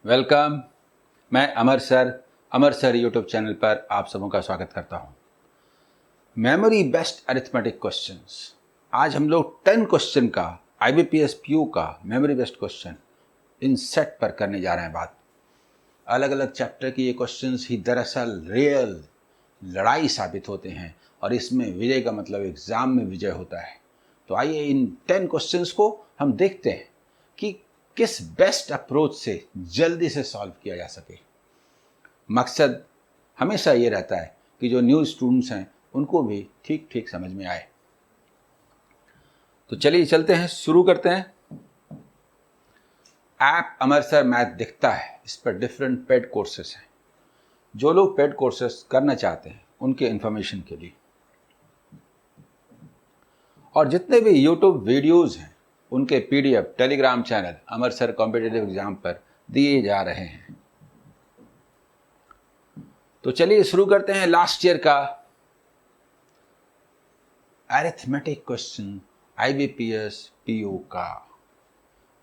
Welcome. मैं अमर sir YouTube channel पर आप सबों का स्वागत करता हूं। Memory based arithmetic questions. आज हम लोग 10 क्वेश्चन का IBPS PU का memory based question in set पर करने जा रहे हैं बात। अलग अलग चैप्टर के ये क्वेश्चंस ही दरअसल रियल लड़ाई साबित होते हैं और इसमें विजय का मतलब एग्जाम में विजय होता है। तो आइए इन 10 क्वेश्चंस को हम देखते हैं कि किस बेस्ट अप्रोच से जल्दी से सॉल्व किया जा सके। मकसद हमेशा ये रहता है कि जो न्यू स्टूडेंट्स हैं उनको भी ठीक ठीक समझ में आए। तो चलिए चलते हैं, शुरू करते हैं। ऐप अमर सर मैथ दिखता है, इस पर डिफरेंट पेड कोर्सेस हैं। जो लोग पेड कोर्सेस करना चाहते हैं उनके इंफॉर्मेशन के लिए, और जितने भी यूट्यूब वीडियोज़ हैं उनके PDF टेलीग्राम चैनल अमर सर कॉम्पिटिटिव एग्जाम पर दिए जा रहे हैं। तो चलिए शुरू करते हैं लास्ट ईयर का अरिथमेटिक क्वेश्चन IBPS PO का।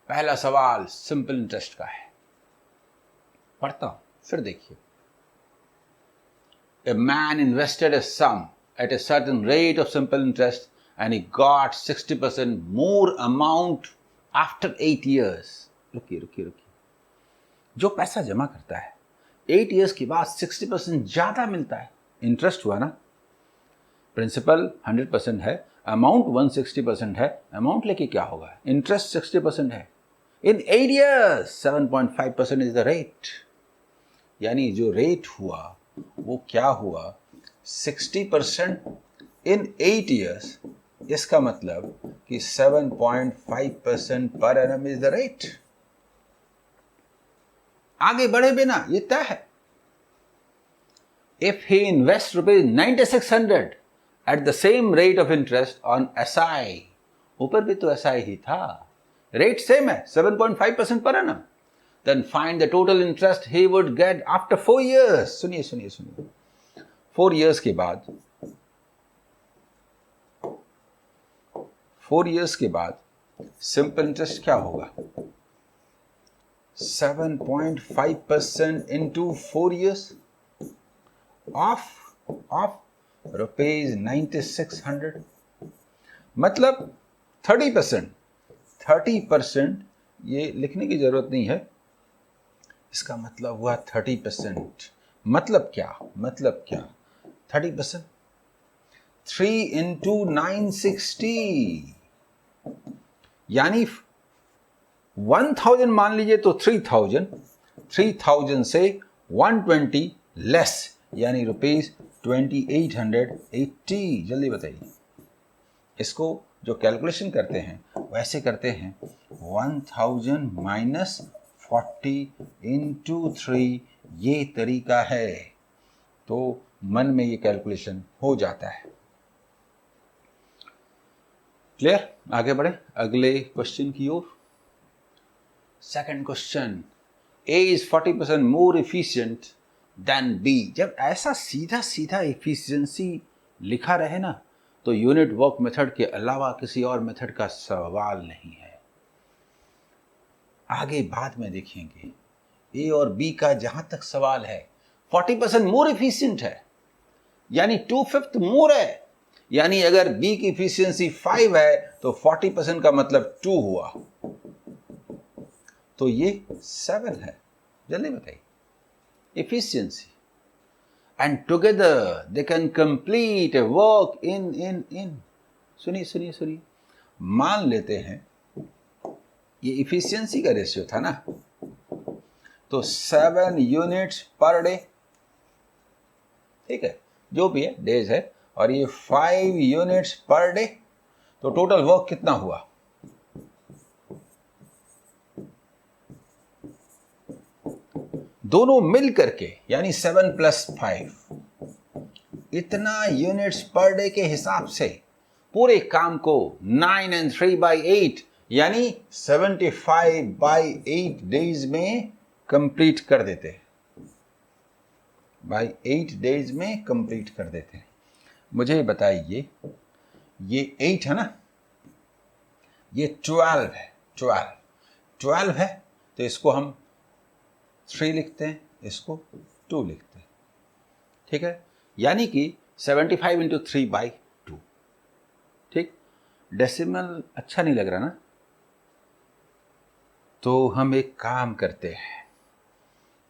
पहला सवाल सिंपल इंटरेस्ट का है, पढ़ता हूं फिर देखिए। A man invested a sum at a certain rate of simple interest and he got 60% more amount after 8 years. रुकिए। जो पैसा जमा करता है 8 years के बाद 60% ज्यादा मिलता है। इंटरेस्ट हुआ ना, प्रिंसिपल 100% है, अमाउंट 160% है। अमाउंट लेके क्या होगा, इंटरेस्ट 60% है। इन 8 years 7.5% इज द रेट। यानी जो रेट हुआ वो क्या हुआ, 60% इन 8 years। इसका मतलब कि 7.5% per annum is the rate. आगे बढ़े बिना ये तय है। If he invest ₹9600 at the same rate of interest on SI, ऊपर भी तो SI ही था, रेट सेम है 7.5% per annum, then find the total interest he would get after 4 years। सुनिए 4 years के बाद 4 years के बाद सिंपल इंटरेस्ट क्या होगा, 7.5% into 4 years of ₹9600, मतलब 30%। ये लिखने की जरूरत नहीं है, इसका मतलब हुआ 30%। मतलब क्या 30%, 3 into 960, यानी 1000 मान लीजिए तो 3000 से 120 लेस, यानी ₹2880। जल्दी बताइए। इसको जो कैलकुलेशन करते हैं वैसे करते हैं, 1000 माइनस 40 into 3, ये तरीका है। तो मन में ये कैलकुलेशन हो जाता है। क्लियर? आगे बढ़े अगले क्वेश्चन की ओर। Second question, A is 40% more efficient than B। जब ऐसा सीधा एफिशिएंसी लिखा रहे ना, तो यूनिट वर्क मेथड के अलावा किसी और मेथड का सवाल नहीं है। आगे बाद में देखेंगे। A और B का जहां तक सवाल है, 40% मोर एफिशिएंट है, यानी 2/5 मोर है। यानी अगर B की एफिशिएंसी 5 है तो 40% का मतलब 2 हुआ, तो ये 7 है। जल्दी बताइए। Efficiency and together they can complete A work in. सुनिए, मान लेते हैं ये एफिशिएंसी का रेशियो था ना, तो 7 यूनिट्स पर डे, ठीक है, जो भी है डेज है, और ये 5 यूनिट्स पर डे, तो टोटल वर्क कितना हुआ, दोनों मिल करके, यानी 7 + 5, इतना यूनिट्स पर डे के हिसाब से पूरे काम को 9 and 3/8 यानी 75/8 डेज में कंप्लीट कर देते हैं। बाय 8 डेज में कंप्लीट कर देते हैं। मुझे बताइए, ये 8 है ना, ये 12 है, 12 है, तो इसको हम 3 लिखते हैं, इसको 2 लिखते हैं, ठीक है। यानी कि 75 इंटू 3/2। ठीक, डेसिमल अच्छा नहीं लग रहा ना, तो हम एक काम करते हैं,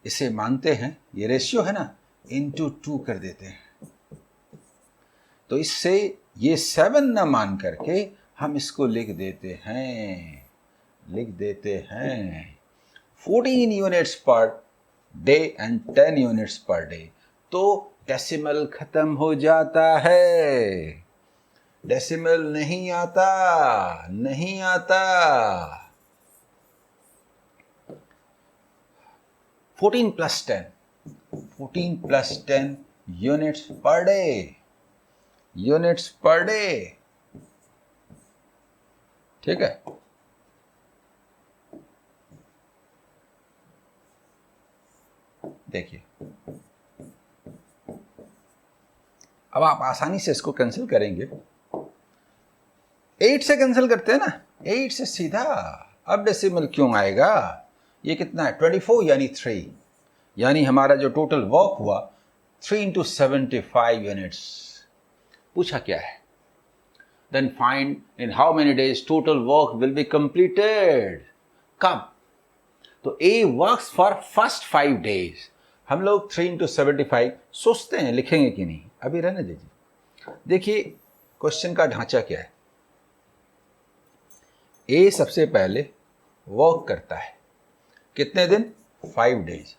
इसे मानते हैं, ये रेशियो है ना, इंटू 2 कर देते हैं। तो इससे ये 7 न मान करके हम इसको लिख देते हैं 14 units per day and 10 units per day. तो डेसिमल खत्म हो जाता है, डेसिमल नहीं आता। 14 प्लस 10 यूनिट्स पर डे, ठीक है। देखिए, अब आप आसानी से इसको कैंसिल करेंगे। 8 से कैंसिल करते हैं ना, 8 से सीधा। अब डेसिमल क्यों आएगा? ये कितना है? 24 यानी 3, यानी हमारा जो टोटल वर्क हुआ 3 इंटू 75 यूनिट्स। पूछा क्या है? Then find in how many days total work will be completed. कब? तो A works for first 5 days। हम लोग 3 इंटू 75 सोचते हैं लिखेंगे कि नहीं, अभी रहने दीजिए। देखिए क्वेश्चन का ढांचा क्या है। A सबसे पहले वर्क करता है, कितने दिन? 5 डेज,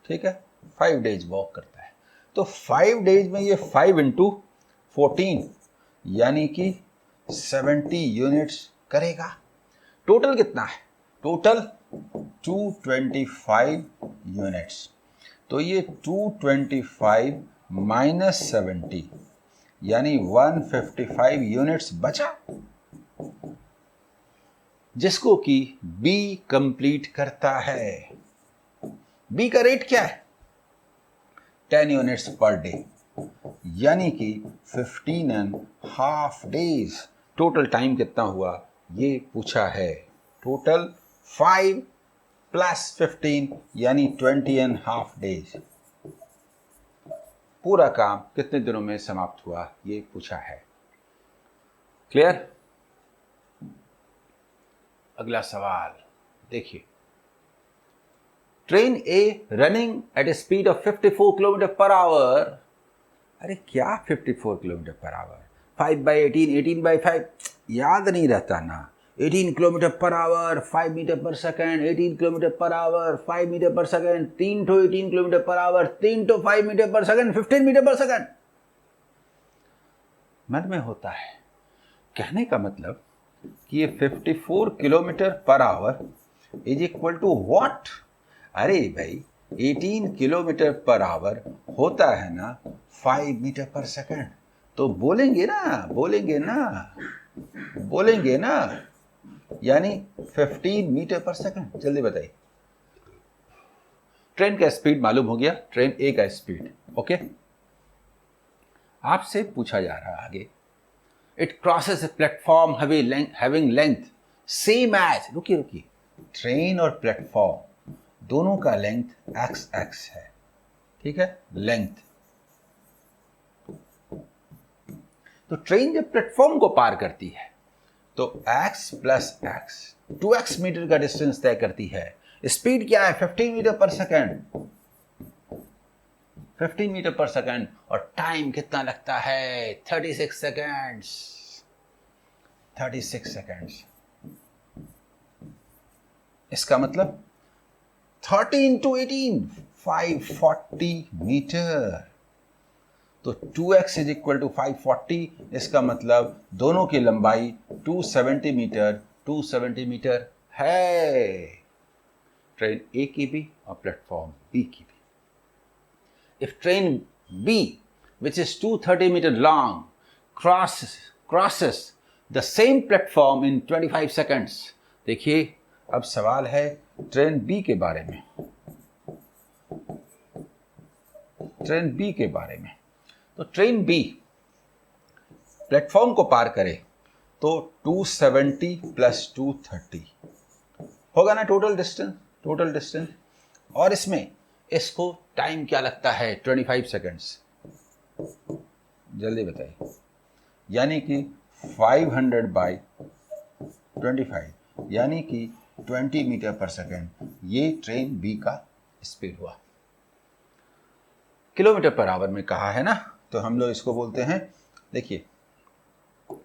ठीक है, 5 डेज वर्क करता है। तो 5 डेज में ये 5 इंटू 14 यानी कि 70 यूनिट्स करेगा। टोटल कितना है? Total 225 units. तो ये 225 माइनस 70 यानी 155 यूनिट्स बचा, जिसको कि बी कंप्लीट करता है। बी का रेट क्या है? 10 यूनिट्स पर डे, यानी कि 15.5 डेज। टोटल टाइम कितना हुआ ये पूछा है। टोटल 5 प्लस 15 यानी 20.5 डेज। पूरा काम कितने दिनों में समाप्त हुआ ये पूछा है। क्लियर? अगला सवाल देखिए। Train A running at A speed of 54 kilometre per our. अरे क्या 54 किलोमीटर पर आवर? 5/18, 18/5 याद नहीं रहता ना। 18 kilometre per hour 5 metre per second, 18 kilometre per hour 5 metre per second, 3 तो 18 किलोमीटर पर आवर, 3 तो 5 metre per second, 15 metre per second. मन में होता है। कहने का मतलब कि ये 54 kilometre per hour is equal to what? अरे भाई 18 किलोमीटर पर आवर होता है ना 5 मीटर पर सेकेंड। तो बोलेंगे ना, यानी 15 मीटर पर सेकेंड। जल्दी बताइए। ट्रेन का स्पीड मालूम हो गया, ट्रेन ए का स्पीड। ओके, आपसे पूछा जा रहा है आगे। It crosses a platform having length same as, रुकिए, ट्रेन और प्लेटफॉर्म दोनों का लेंथ x है, ठीक है, लेंथ। तो ट्रेन जब प्लेटफॉर्म को पार करती है तो x प्लस x 2x मीटर का डिस्टेंस तय करती है। स्पीड क्या है? 15 metre per second, 15 metre per second. और टाइम कितना लगता है? 36 सेकेंड्स। 36 सेकेंड्स। इसका मतलब 30 इंटू 18 540 मीटर। तो 2x इज इक्वल टू 540। इसका मतलब दोनों की लंबाई 270 मीटर है, ट्रेन ए की भी और प्लेटफॉर्म बी की भी। If train B which is 230 metre long crosses the same platform in 25 seconds। देखिए अब सवाल है ट्रेन बी के बारे में। तो ट्रेन बी प्लेटफॉर्म को पार करे तो 270 प्लस 230 होगा ना टोटल डिस्टेंस। Total distance. और इसमें इसको टाइम क्या लगता है 25 सेकेंड्स, जल्दी बताइए। यानी कि 500 बाई 25 यानी कि 20 मीटर पर सेकेंड ये ट्रेन बी का स्पीड हुआ। किलोमीटर पर आवर में कहा है ना, तो हम लोग इसको बोलते हैं, देखिए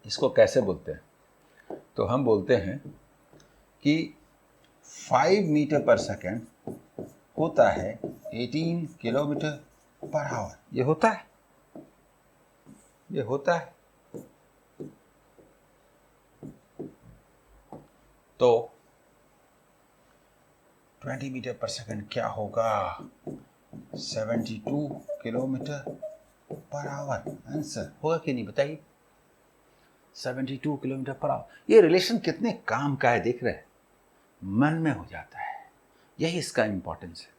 इसको कैसे बोलते हैं, तो हम बोलते हैं कि 5 मीटर पर सेकेंड होता है 18 किलोमीटर पर आवर। ये होता है, ये होता है। तो 20 मीटर पर सेकेंड क्या होगा, 72 किलोमीटर पर आवर। आंसर होगा कि नहीं बताइए, 72 किलोमीटर पर आवर। ये रिलेशन कितने काम का है देख रहे हैं, मन में हो जाता है, यही इसका इंपॉर्टेंस है।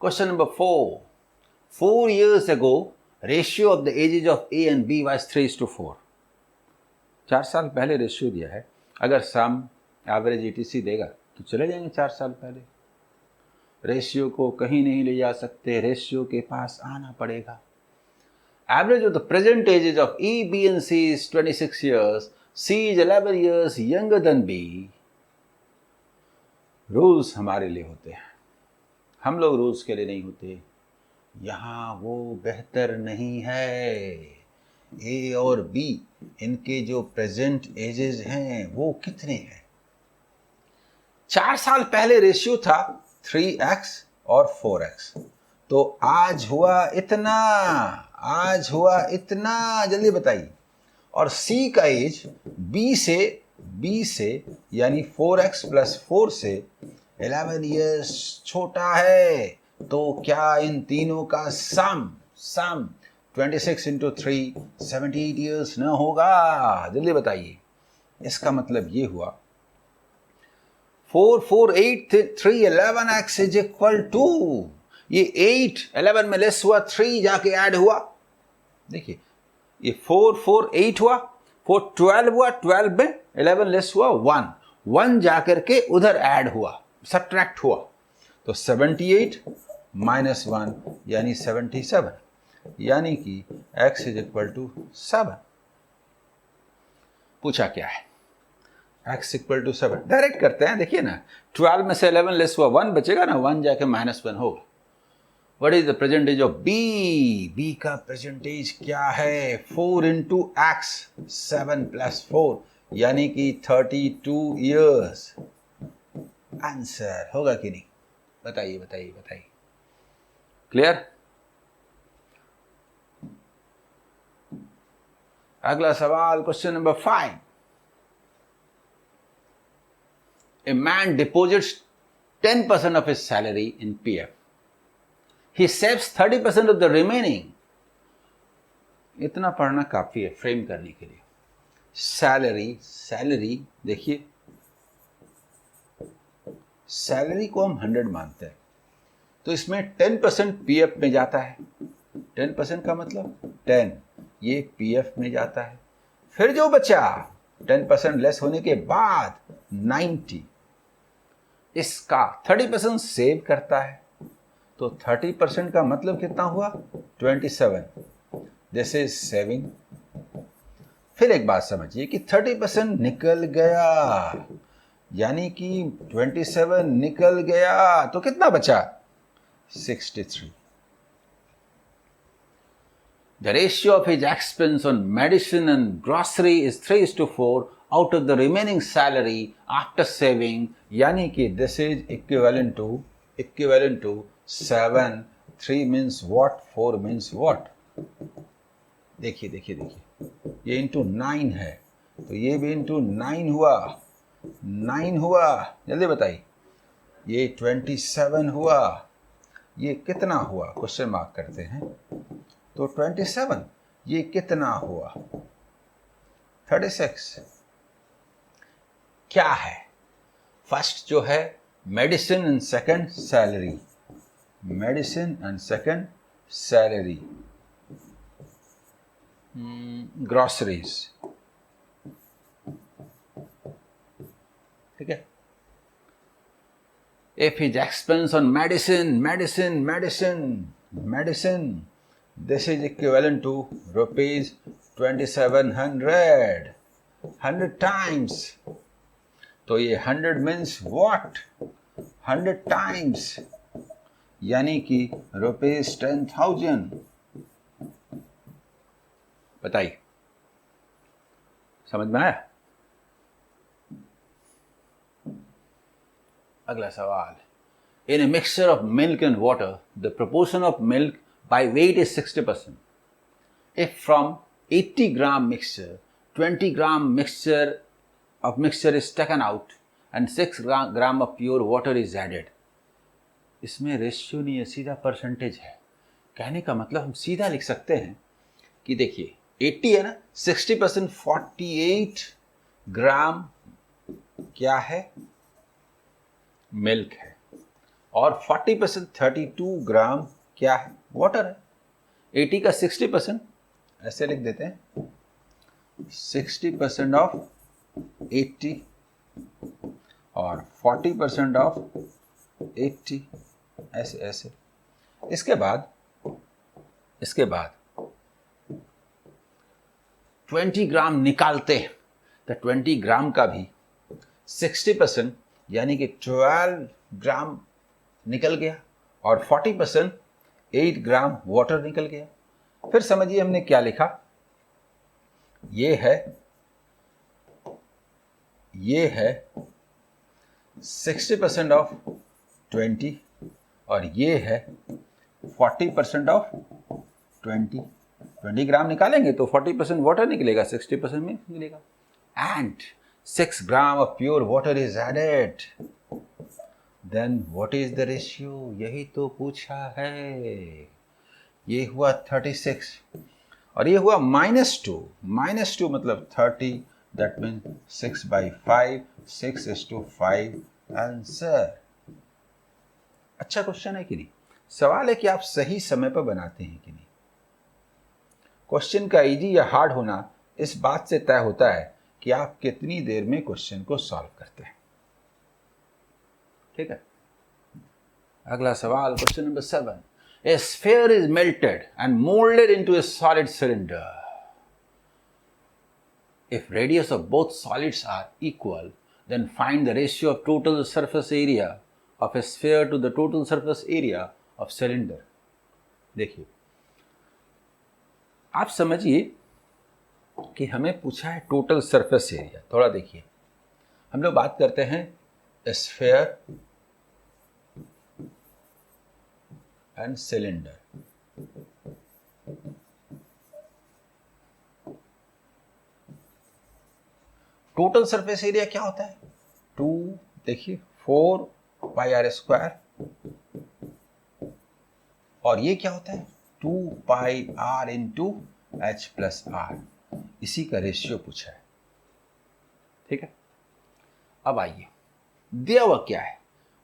Question number 4, 4 years ago ratio of the ages of A and B was 3:4। 4 साल पहले रेशियो दिया है। अगर सम एवरेज ETC देगा तो चले जाएंगे 4 साल पहले। रेशियो को कहीं नहीं ले जा सकते, रेशियो के पास आना पड़ेगा। Average of the present edges of E, B and C is 26 years. C is 11 years younger than B. Rules हमारे लिए होते हैं, हम लोग रूल्स के लिए नहीं होते। यहाँ वो बेहतर नहीं है। ए और बी इनके जो प्रेजेंट एजेस हैं वो कितने हैं। 4 साल पहले रेशियो था 3x और 4x, तो आज हुआ इतना, आज हुआ इतना, जल्दी बताइए। और C का एज B से यानी 4x प्लस 4 से 11 ईयर्स छोटा है। तो क्या इन तीनों का सम 26 इंटू 3 78 ईयर्स न होगा, जल्दी बताइए। इसका मतलब ये हुआ 4 4 8 3 11x इज इक्वल टू, ये 8 11 में लेस हुआ, 3 जाके ऐड हुआ। देखिए ये 4 4 8 हुआ, 4 12 हुआ, 12 में 11 लेस हुआ 1 जाकर के उधर ऐड हुआ, सब्ट्रैक्ट हुआ। तो 78 माइनस 1 यानी 77, यानी कि x इज इक्वल टू 7। पूछा क्या है, x इक्वल टू 7। डायरेक्ट करते हैं, देखिए ना, 12 में से 11 लेस हुआ 1 बचेगा ना, 1 जाके -1 होगा। What is the present age of B का प्रेजेंटेज क्या है, 4 इंटू एक्स, 7 प्लस 4 यानी कि 32 ईयर्स। आंसर होगा कि नहीं, बताइए बताइए बताइए। क्लियर। अगला सवाल, question number 5। A man deposits 10% of his salary in PF. He saves 30% of the remaining. इतना पढ़ना काफी है फ्रेम करने के लिए। सैलरी देखिए, सैलरी को हम 100 मानते हैं, तो इसमें 10% PF में जाता है। 10% का मतलब 10, ये PF में जाता है। फिर जो बचा 10% लेस होने के बाद 90, इसका 30% सेव करता है। तो 30% का मतलब कितना हुआ, 27। This is saving. फिर एक बात समझिए कि 30% निकल गया, यानी कि 27 निकल गया, तो कितना बचा, 63। The ratio of his expense on medicine and grocery is 3:4 out of the remaining salary after saving, यानी कि this is equivalent to 7, 3 means what, 4 means what। देखिए ये इंटू 9 है, तो ये भी इंटू 9 हुआ, 9 हुआ, जल्दी बताइए। ये 27 हुआ, ये कितना हुआ, क्वेश्चन मार्क करते हैं। तो 27, ये कितना हुआ, 36। क्या है, फर्स्ट जो है medicine and second salary, medicine and second salary, groceries. ठीक है। If his expense on medicine, this is equivalent to rupees 2700, 100 times. तो ये 100 means what? 100 times, यानी कि रुपीज 10,000। बताइए, समझ में आया? अगला सवाल, in a mixture of milk and water, the proportion of milk by weight is 60%. If from 80 gram mixture, 20 gram mixture is taken out and 6 gram of pure water is added. इसमें ratio नहीं है, सीधा percentage है। कहने का मतलब हम सीधा लिख सकते हैं कि देखिए 80 है ना, 60% 48 ग्राम क्या है, मिल्क है, और 40% 32 ग्राम क्या है, वाटर है। 80 का 60% ऐसे लिख देते हैं, 60% ऑफ 80 और 40% ऑफ 80, ऐसे ऐसे। इसके बाद 20 ग्राम निकालते हैं, तो 20 ग्राम का भी 60% यानी कि 12 ग्राम निकल गया, और 40% 8 ग्राम वाटर निकल गया। फिर समझिए हमने क्या लिखा, ये है 60% ऑफ 20 और ये है 40% ऑफ 20। 20 ग्राम निकालेंगे तो 40% वाटर निकलेगा, 60% में निकलेगा। And 6 gram of pure water is added, then what is the ratio, यही तो पूछा है। ये हुआ 36 और ये हुआ -2 मतलब 30, दैट मीन 6/5, 6:5 आंसर। अच्छा क्वेश्चन है कि नहीं? सवाल है कि आप सही समय पर बनाते हैं कि नहीं। क्वेश्चन का इजी या हार्ड होना इस बात से तय होता है कि आप कितनी देर में क्वेश्चन को सॉल्व करते हैं। ठीक है, अगला सवाल, question number 7। A sphere is melted and molded into a solid cylinder. If radius of both solids are equal, then find the ratio of total surface area of a sphere to the total surface area of cylinder. देखिए, आप समझिए कि हमें पूछा है total surface area. थोड़ा देखिए, हम लोग बात करते हैं sphere and cylinder. Total surface area क्या होता है? 2 देखिए 4πr², और ये क्या होता है 2πr इंटू h+r। इसी का रेशियो पूछा है। ठीक है, अब आइए, दिया हुआ क्या है,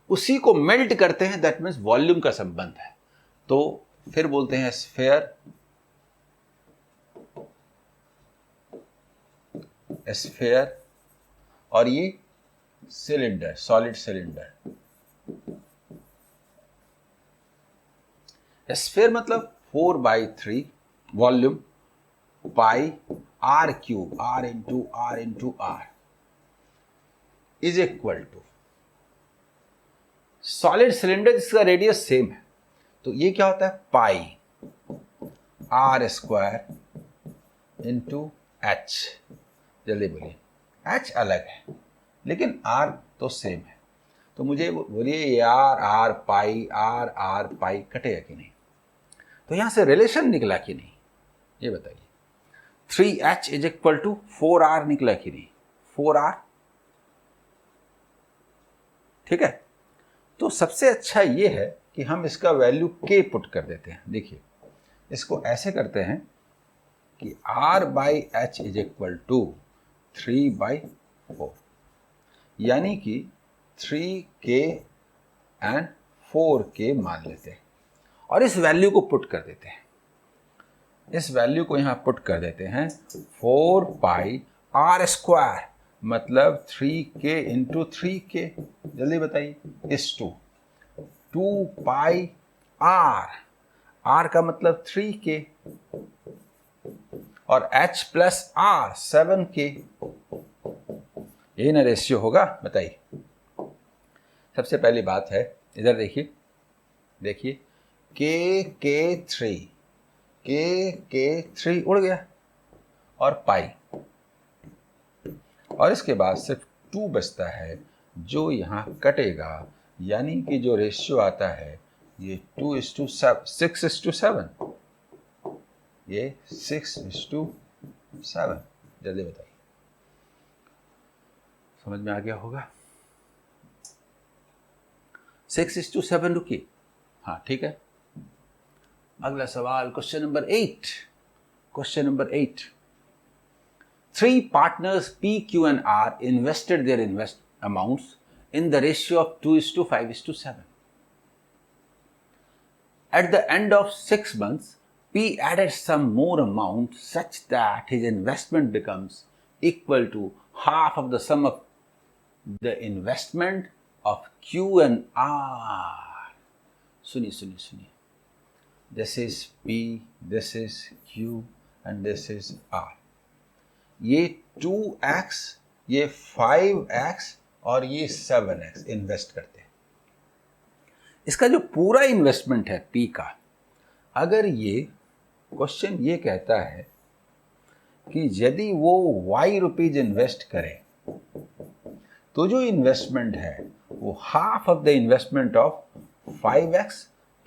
उसी को मेल्ट करते हैं, दैट मीन्स वॉल्यूम का संबंध है। तो फिर बोलते हैं स्फीयर और ये सिलेंडर, सॉलिड सिलेंडर। स्फीयर मतलब 4/3 volume pi r³ r into r is equal to solid cylinder जिसका रेडियस सेम है, तो ये क्या होता है पाई r² इंटू h। जल्दी बोलिए, h अलग है लेकिन r तो सेम है, तो मुझे बोलिए r पाई कटेगा कि नहीं? तो यहां से रिलेशन निकला कि नहीं, ये बताइए। 3h is equal to 4r निकला कि नहीं? 4r। ठीक है, तो सबसे अच्छा ये है कि हम इसका वैल्यू k पुट कर देते हैं। देखिए, इसको ऐसे करते हैं कि r/h इज इक्वल टू 3/4, यानी कि 3k एंड 4k मान लेते हैं और इस वैल्यू को पुट कर देते हैं। इस वैल्यू को यहां पुट कर देते हैं 4πr², मतलब 3K इंटू 3K, जल्दी बताइए, इस टू पाई आर का मतलब 3K और H प्लस R 7K, यही ना रेशियो होगा, बताइए। सबसे पहली बात है, इधर देखिए K3 उड़ गया और पाई, और इसके बाद सिर्फ 2 बचता है जो यहाँ कटेगा, यानी कि जो रेशियो आता है ये 6:7, ये 6:7। जल्दी बताइए, समझ में आ गया होगा? 6:7। रुकिए, हाँ ठीक है। अगला सवाल, question number 8। 3 partners P, Q and R invested their amounts in the ratio of 2:5:7. At the end of 6 months, P added some more amount such that his investment becomes equal to half of the sum of the investment of Q and R. सुनिए, this is P, this is Q and this is R. ये 2x, ये 5x और ये 7x invest करते हैं। इसका जो पूरा इन्वेस्टमेंट है P का, अगर ये क्वेश्चन ये कहता है कि यदि वो y रुपीज इन्वेस्ट करे तो जो इन्वेस्टमेंट है वो half of the investment of 5x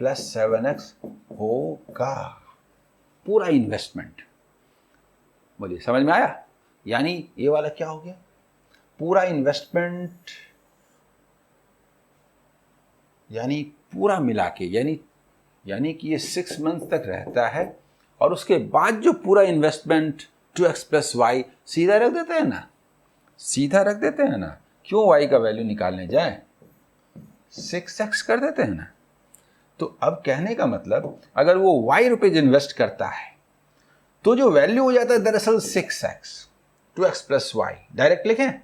plus 7x होगा, पूरा इन्वेस्टमेंट। बोलिए, समझ में आया? यानी ये वाला क्या हो गया, पूरा इन्वेस्टमेंट, यानी पूरा मिला के, यानी कि ये 6 मंथ तक रहता है और उसके बाद जो पूरा इन्वेस्टमेंट 2x प्लस y सीधा रख देते हैं ना, क्यों y का वैल्यू निकालने जाए, 6x कर देते हैं ना। तो अब कहने का मतलब, अगर वो y रुपीज इन्वेस्ट करता है तो जो वैल्यू हो जाता है दरअसल 6x, 2x plus y, direct लिखें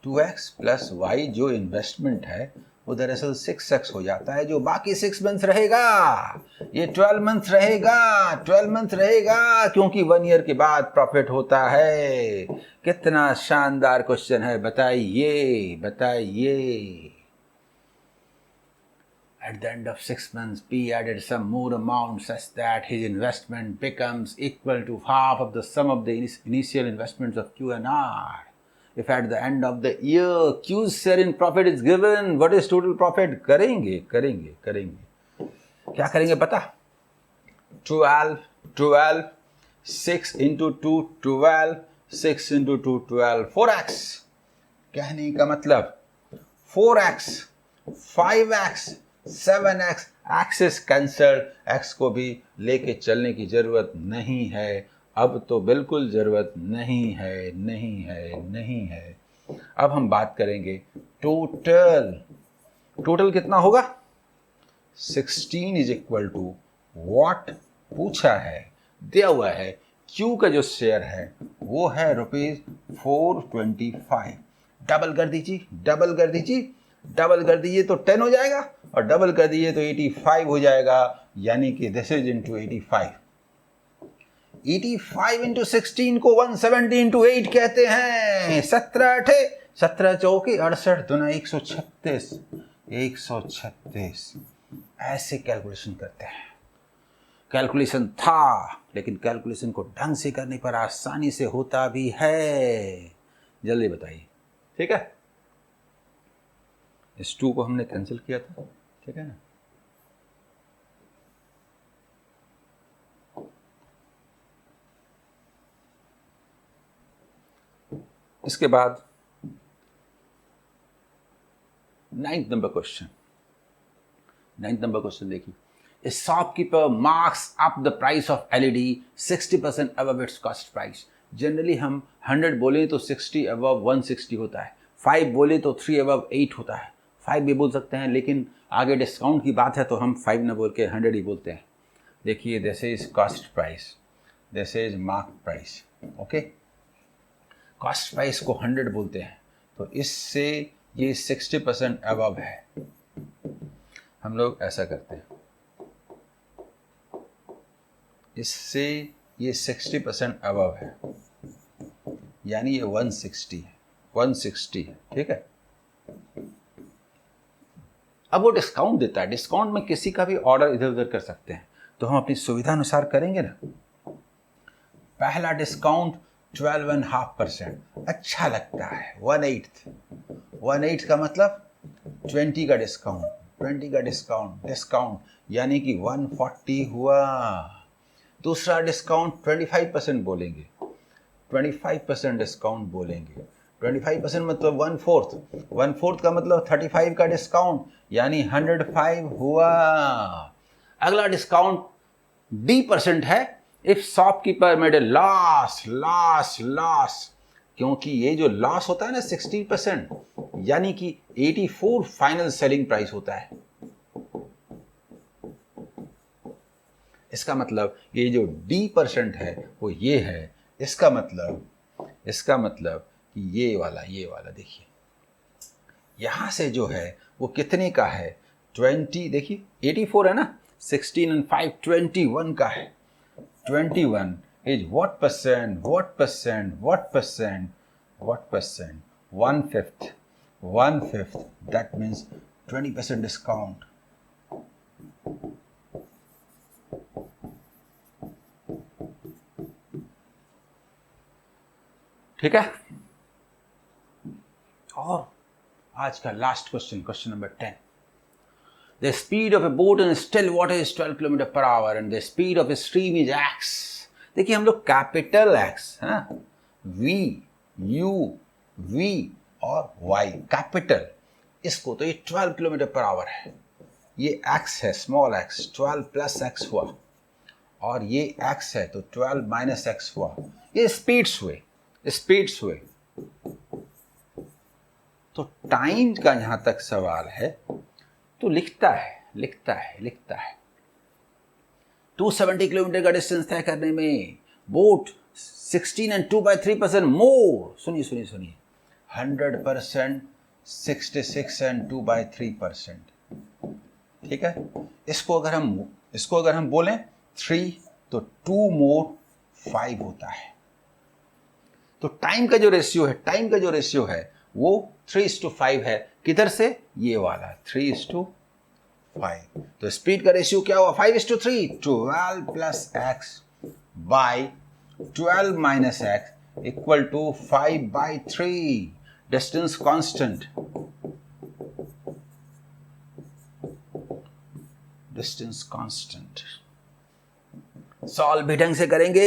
2x प्लस y जो इन्वेस्टमेंट है वो दरअसल 6x हो जाता है, जो बाकी 6 मंथ रहेगा, ये 12 मंथ रहेगा, क्योंकि 1 ईयर के बाद प्रॉफिट होता है। कितना शानदार क्वेश्चन है, बताइए। At the end of 6 months, P added some more amount such that his investment becomes equal to half of the sum of the initial investments of Q and R. If at the end of the year Q's share in profit is given, what is total profit? करेंगे। क्या करेंगे पता? 12, 6 into 2, 12, 6 into 2, 12, 4x। कहने का मतलब 4x, 5x, 7x, access cancelled, x को भी लेके चलने की जरूरत नहीं है, अब तो बिल्कुल जरूरत नहीं है। अब हम बात करेंगे टोटल कितना होगा? 16 इज इक्वल टू वॉट पूछा है, दिया हुआ है, Q का जो शेयर है वो है ₹425। डबल कर दीजिए तो 10 हो जाएगा, और डबल कर दीजिए तो 85 हो जाएगा, यानी कि दिस इज इंटू 85 इंटू 16 को 170 इंटू 8 कहते हैं। 17 चौके 68 दुना 136 ऐसे कैलकुलेशन करते हैं। कैलकुलेशन था, लेकिन कैलकुलेशन को ढंग से करने पर आसानी से होता भी है। जल्दी बताइए, ठीक है? इस 2 को हमने कैंसिल किया था, ठीक है ना? इसके बाद 9th नंबर क्वेश्चन देखिए। A shopkeeper marks up the price of LED 60% above its cost price. Generally हम 100 बोले तो 60 above 160 होता है, 5 बोले तो 3 above 8 होता है, 5 भी बोल सकते हैं, लेकिन आगे डिस्काउंट की बात है तो हम 5 ना बोल के 100 ही बोलते हैं। देखिए, this is cost price, this is mark price, okay. Cost price को 100 बोलते हैं, तो इससे ये 60% अबव है। हम लोग ऐसा करते हैं, इससे ये 60% अबव है, यानी ये 160 है, 160 है, ठीक है। अब वो डिस्काउंट देता है, डिस्काउंट में किसी का भी ऑर्डर इधर उधर कर सकते हैं, तो हम अपनी सुविधा अनुसार करेंगे ना। पहला डिस्काउंट 12.5%, अच्छा लगता है। 1/8 का मतलब 20 का डिस्काउंट, 20 का डिस्काउंट यानी कि 140 हुआ। दूसरा डिस्काउंट 25% बोलेंगे, 25% डिस्काउंट बोलेंगे। 25% मतलब 1/4 का मतलब 35 का डिस्काउंट, यानी 105 हुआ। अगला डिस्काउंट D% है, if shopkeeper made a loss, क्योंकि ये जो लॉस होता है ना 60%, यानी कि 84 फाइनल सेलिंग प्राइस होता है। इसका मतलब ये जो D% है वो ये है। इसका मतलब कि ये वाला देखिए, यहां से जो है वो कितने का है, 20, देखिए 84 है ना, 16 and 5 21 का है। 21 is what percent? 1/5, that means 20% discount। ठीक है। और आज का last question number 10। The speed of a boat in still water is 12 km/h and the speed of a stream is x। देखिए हम लोग capital X, V, U, V और Y, capital, इसको तो ये 12 km/h है। ये X है, स्मॉल x, 12 + x हुआ, और ये x है तो 12 - x हुआ। ये स्पीड्स हुए। तो टाइम का यहां तक सवाल है तो लिखता है 270 किलोमीटर का डिस्टेंस तय करने में बोट 16 and 2/3% मोर, सुनिए 100%, 66 and 2/3%। ठीक है। इसको अगर हम बोलें 3 तो 2 more 5 होता है। तो टाइम का जो रेशियो है वो 3:5 है। किधर से? ये वाला 3:5। तो स्पीड का रेशियो क्या हुआ? 5:3। 12 + x by 12 - x equal to 5/3। Distance constant, solve भी ढंग से करेंगे।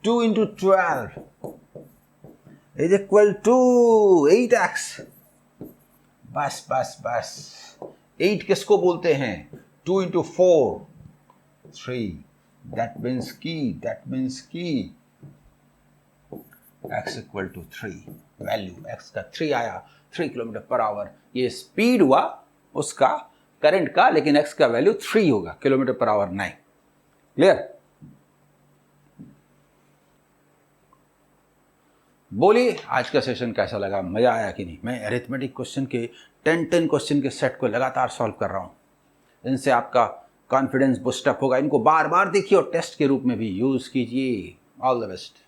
2 × 12 is equal to 8x। बस 8 किसको बोलते हैं? 2 × 4 3। that means कि x equal to 3। Value x का 3 आया, 3 km/h। ये स्पीड हुआ उसका करंट का, लेकिन x का वैल्यू 3 होगा, km/h नहीं। क्लियर? बोलिए आज का सेशन कैसा लगा, मजा आया कि नहीं? मैं अरिथमेटिक क्वेश्चन के 10 क्वेश्चन के सेट को लगातार सॉल्व कर रहा हूं। इनसे आपका कॉन्फिडेंस बूस्टअप होगा। इनको बार बार देखिए और टेस्ट के रूप में भी यूज कीजिए। All the best.